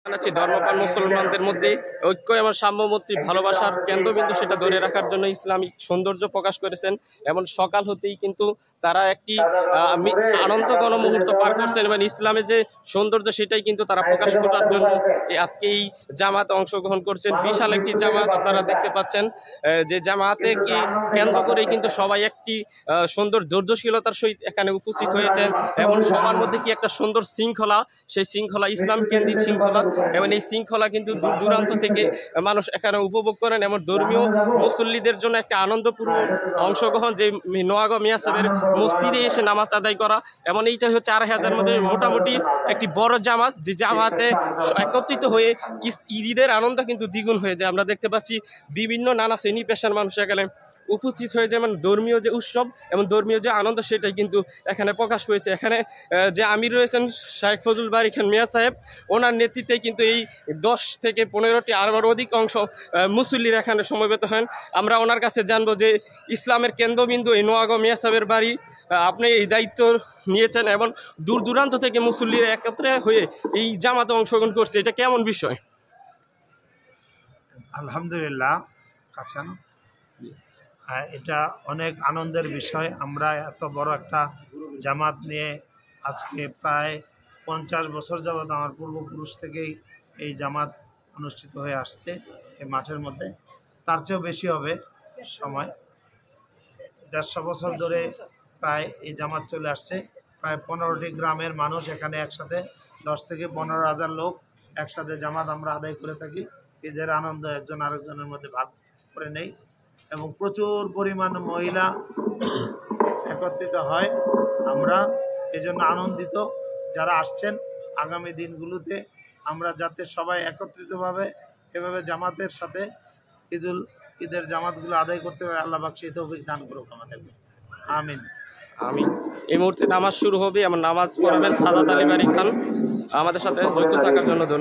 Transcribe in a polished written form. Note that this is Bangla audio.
জানাচ্ছি ধর্মপ্রাণ মুসলমানদের মধ্যে ঐক্য এবং সাম্যমৈত্রী ভালোবাসার কেন্দ্রবিন্দু সেটা ধরে রাখার জন্য ইসলামিক সৌন্দর্য প্রকাশ করেছেন এবং সকাল হতেই কিন্তু তারা একটি আনন্দ মুহূর্ত পার করছেন এবং ইসলামের যে সৌন্দর্য সেটাই কিন্তু তারা প্রকাশ করার জন্য আজকে এই জামাতে অংশগ্রহণ করছেন। বিশাল একটি জামাত আপনারা দেখতে পাচ্ছেন, যে জামাতে কি কেন্দ্র করেই কিন্তু সবাই একটি সুন্দর ধৈর্যশীলতার সহিত এখানে উপস্থিত হয়েছেন এবং সবার মধ্যে কি একটা সুন্দর শৃঙ্খলা, সেই শৃঙ্খলা ইসলাম কেন্দ্রিক শৃঙ্খলা এবং এই শৃঙ্খলা কিন্তু দূর দূরান্ত থেকে মানুষ এখানে উপভোগ করেন এবং ধর্মীয় মুসল্লিদের জন্য একটা আনন্দপূর্ণ অংশগ্রহণ, যে নোয়াগাঁও মিয়া সাহেবের মসজিদে এসে নামাজ আদায় করা এবং এইটা হচ্ছে 2,500 মধ্যে মোটামুটি একটি বড় জামাত, যে জামাতে একত্রিত হয়ে ঈদের আনন্দ কিন্তু দ্বিগুণ হয়ে যায়। আমরা দেখতে পাচ্ছি বিভিন্ন নানা শ্রেণী পেশার মানুষ এখানে উপস্থিত হয়ে যেমন ধর্মীয় যে উৎসব এবং ধর্মীয় যে আনন্দ সেটাই কিন্তু এখানে প্রকাশ হয়েছে। এখানে যে আমির রয়েছেন শেখ ফজলুল বারী খান মিয়া সাহেব, ওনার নেতৃত্বে কিন্তু এই 10 থেকে 15টি আরও অধিক অংশ মুসল্লিরা এখানে সমবেত হন। আমরা ওনার কাছে জানবো যে ইসলামের কেন্দ্রবিন্দু এই নোয়াগাঁও মিয়া সাহেবের বাড়ি, আপনি এই দায়িত্ব নিয়েছেন এবং দূর দূরান্ত থেকে মুসল্লিরা একত্রে হয়ে এই জামাতে অংশগ্রহণ করছে, এটা কেমন বিষয়? আলহামদুলিল্লাহ কাছেন, এটা অনেক আনন্দের বিষয়। আমরা এত বড় একটা জামাত নিয়ে আজকে প্রায় 50 বছর যাবৎ আমার পূর্বপুরুষ থেকেই এই জামাত অনুষ্ঠিত হয়ে আসছে এই মাঠের মধ্যে। তার চেয়েও বেশি হবে সময়, 150 বছর ধরে প্রায় এই জামাত চলে আসছে। প্রায় 15টি গ্রামের মানুষ এখানে একসাথে 10 থেকে 15,000 লোক একসাথে জামাত আমরা আদায় করে থাকি। ঈদের আনন্দ একজন আরেকজনের মধ্যে ভাগ করে নেই এবং প্রচুর পরিমাণ মহিলা একত্রিত হয়। আমরা এজন্য আনন্দিত যারা আসছেন। আগামী দিনগুলোতে আমরা যাতে সবাই একত্রিতভাবে এভাবে জামাতের সাথে ঈদের জামাতগুলো আদায় করতে পারে, আল্লাহ পাক সেই তৌফিক দান করুক আমাদেরকে, আমিন। আমি এই মুহূর্তে নামাজ শুরু হবে, আমার নামাজ পড়াবেন সাদাত আলী বারী খান। আমাদের সাথে যুক্ত থাকার জন্য ধন্যবাদ।